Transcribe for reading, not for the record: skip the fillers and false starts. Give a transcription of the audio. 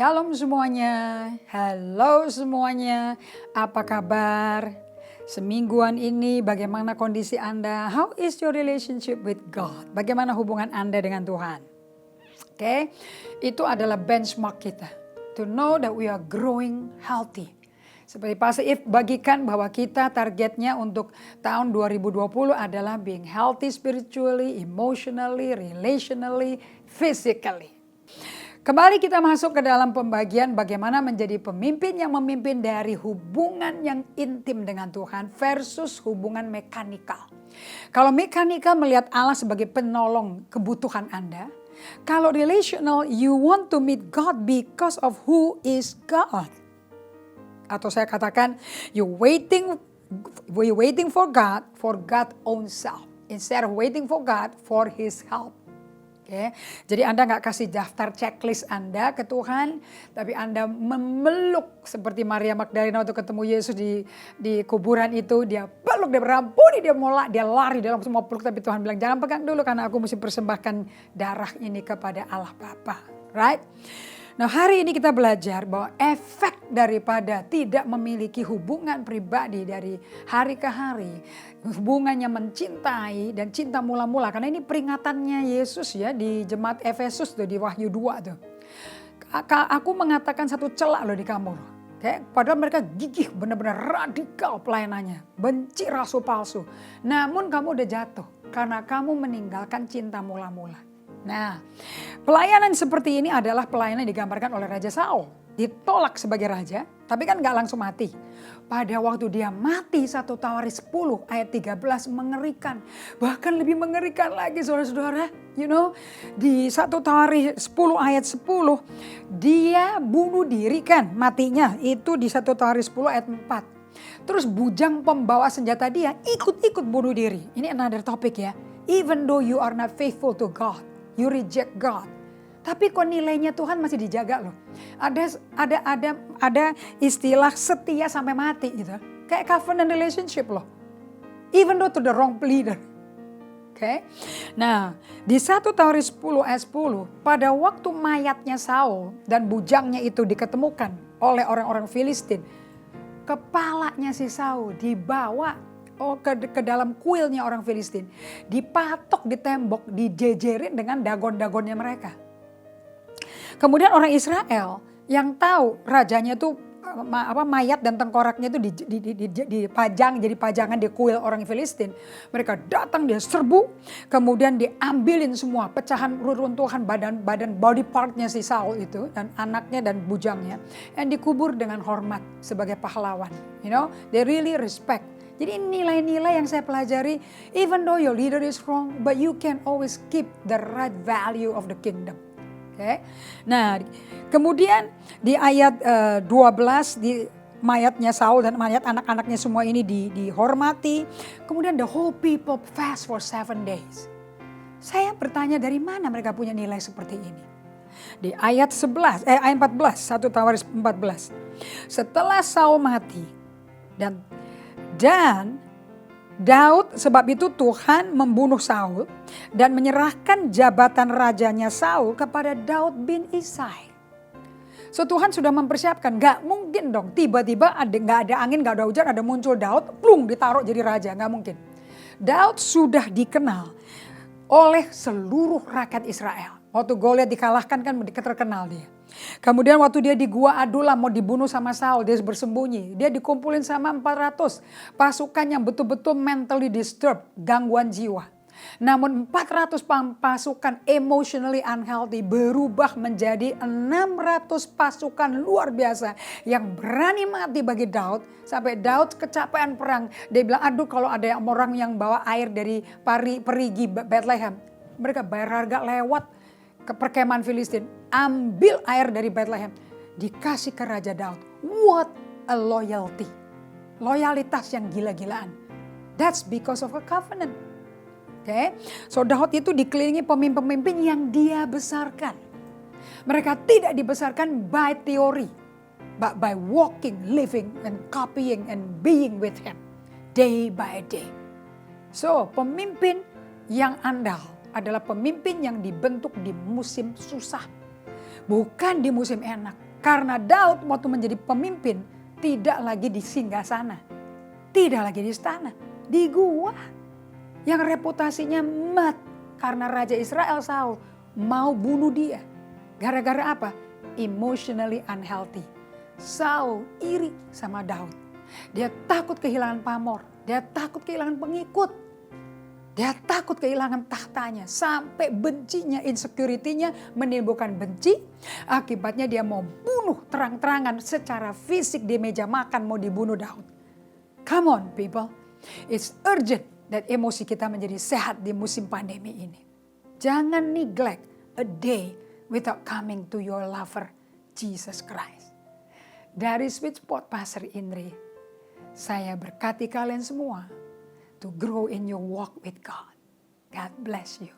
Shalom semuanya, halo semuanya, apa kabar? Semingguan ini bagaimana kondisi Anda? How is your relationship with God? Bagaimana hubungan Anda dengan Tuhan? Oke, itu adalah benchmark kita. To know that we are growing healthy. Seperti Pastor If bagikan bahwa kita targetnya untuk tahun 2020 adalah being healthy spiritually, emotionally, relationally, physically. Kembali kita masuk ke dalam pembagian bagaimana menjadi pemimpin yang memimpin dari hubungan yang intim dengan Tuhan versus hubungan mekanikal. Kalau mekanikal melihat Allah sebagai penolong kebutuhan Anda. Kalau relational, you want to meet God because of who is God. Atau saya katakan, you waiting for God own self. Instead of waiting for God for His help. Okay. Jadi Anda gak kasih daftar checklist Anda ke Tuhan, tapi Anda memeluk seperti Maria Magdalena waktu ketemu Yesus di kuburan itu, dia peluk, dia berampuni, dia lari dalam semua peluk, tapi Tuhan bilang jangan pegang dulu karena aku mesti persembahkan darah ini kepada Allah Bapa, right? Nah hari ini kita belajar bahwa efek daripada tidak memiliki hubungan pribadi dari hari ke hari. Hubungannya mencintai dan cinta mula-mula. Karena ini peringatannya Yesus ya di jemaat Efesus tuh di Wahyu 2 tuh. Aku mengatakan satu celak loh di kamu. Padahal mereka gigih benar-benar radikal pelayanannya. Benci rasul palsu. Namun kamu udah jatuh karena kamu meninggalkan cinta mula-mula. Nah, pelayanan seperti ini adalah pelayanan yang digambarkan oleh Raja Saul. Ditolak sebagai raja, tapi kan gak langsung mati. Pada waktu dia mati 1 Tawaris 10 ayat 13 mengerikan. Bahkan lebih mengerikan lagi saudara-saudara. You know, di 1 Tawaris 10 ayat 10 dia bunuh diri kan matinya. Itu di 1 Tawaris 10 ayat 4. Terus bujang pembawa senjata dia ikut-ikut bunuh diri. Ini another topic ya. Even though you are not faithful to God. You reject God. Tapi kok nilainya Tuhan masih dijaga loh. Ada istilah setia sampai mati gitu. Kayak covenant relationship loh. Even though to the wrong leader. Oke. Nah, di 1 Tawaris 10 ayat 10, pada waktu mayatnya Saul dan bujangnya itu diketemukan oleh orang-orang Filistin, kepalanya si Saul dibawa ke dalam kuilnya orang Filistin. Dipatok di tembok, dijejerin dengan dagon-dagonnya mereka. Kemudian orang Israel yang tahu rajanya itu mayat dan tengkoraknya itu dipajang jadi pajangan di kuil orang Filistin. Mereka datang, dia serbu, kemudian diambilin semua pecahan runtuhan badan body partnya si Saul itu dan anaknya dan bujangnya, yang dikubur dengan hormat sebagai pahlawan. You know, they really respect. Jadi nilai-nilai yang saya pelajari, even though your leader is wrong, but you can always keep the right value of the kingdom. Okay? Nah, kemudian di ayat 12 di mayatnya Saul dan mayat anak-anaknya semua ini dihormati. Kemudian the whole people fast for 7 days. Saya bertanya dari mana mereka punya nilai seperti ini? Di ayat 14, ayat 14, 1 Tawaris 14. Setelah Saul mati dan Daud, sebab itu Tuhan membunuh Saul dan menyerahkan jabatan rajanya Saul kepada Daud bin Isai. So Tuhan sudah mempersiapkan, gak mungkin dong tiba-tiba gak ada angin, gak ada hujan, ada muncul Daud, plung ditaruh jadi raja, gak mungkin. Daud sudah dikenal oleh seluruh rakyat Israel. Waktu Goliat dikalahkan kan terkenal dia. Kemudian waktu dia di Gua Adulam mau dibunuh sama Saul, dia bersembunyi. Dia dikumpulin sama 400 pasukan yang betul-betul mentally disturbed, gangguan jiwa. Namun 400 pasukan emotionally unhealthy berubah menjadi 600 pasukan luar biasa yang berani mati bagi Daud. Sampai Daud kecapean perang. Dia bilang, aduh kalau ada orang yang bawa air dari perigi Bethlehem. Mereka bayar harga lewat ke perkemahan Filistin, ambil air dari Bethlehem, dikasih ke Raja Daud. What a loyalty. Loyalitas yang gila-gilaan. That's because of a covenant. Okay? So Daud itu dikelilingi pemimpin-pemimpin yang dia besarkan. Mereka tidak dibesarkan by theory, but by walking, living, and copying, and being with him. Day by day. So pemimpin yang andal adalah pemimpin yang dibentuk di musim susah. Bukan di musim enak. Karena Daud waktu menjadi pemimpin tidak lagi di singgasana, tidak lagi di istana, di gua yang reputasinya mat karena Raja Israel Saul mau bunuh dia. Gara-gara apa? Emotionally unhealthy. Saul iri sama Daud. Dia takut kehilangan pamor, dia takut kehilangan pengikut. Dia takut kehilangan tahtanya, sampai bencinya, insecurity-nya menimbulkan benci. Akibatnya dia mau bunuh terang-terangan secara fisik di meja makan, mau dibunuh Daud. Come on people, it's urgent that emosi kita menjadi sehat di musim pandemi ini. Jangan neglect a day without coming to your lover, Jesus Christ. Dari Sweet Spot Pastor Indri, saya berkati kalian semua to grow in your walk with God. God bless you.